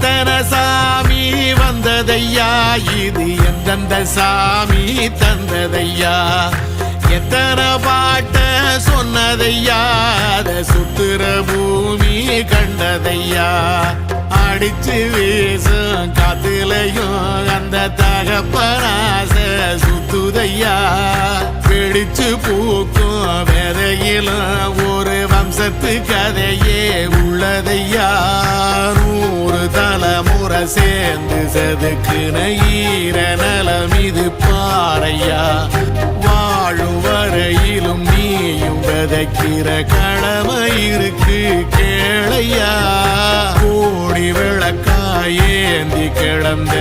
எத்தனை சாமி வந்ததையா, இது எந்தெந்த சாமி தந்ததையா, எத்தனை பாட்ட சொன்னதையா, அத சுத்துற பூமி கண்டதையா, அடிச்சு வீசும் காத்துலையும் அந்த தகப்பனாச சுத்துதையா, பிடிச்சு பூக்கும் வேதையிலும் ஒரு வம்சத்து கதையே உள்ளதையா, 100 தலைமுறை சேர்ந்து செதுக்குன ஈர நலம் இது பாறையா, வாழும் வரையிலும் நீயும் விதைக்கிற கடமை இருக்கு கேளையா, கோடி விளக்காயேந்தி கிடந்த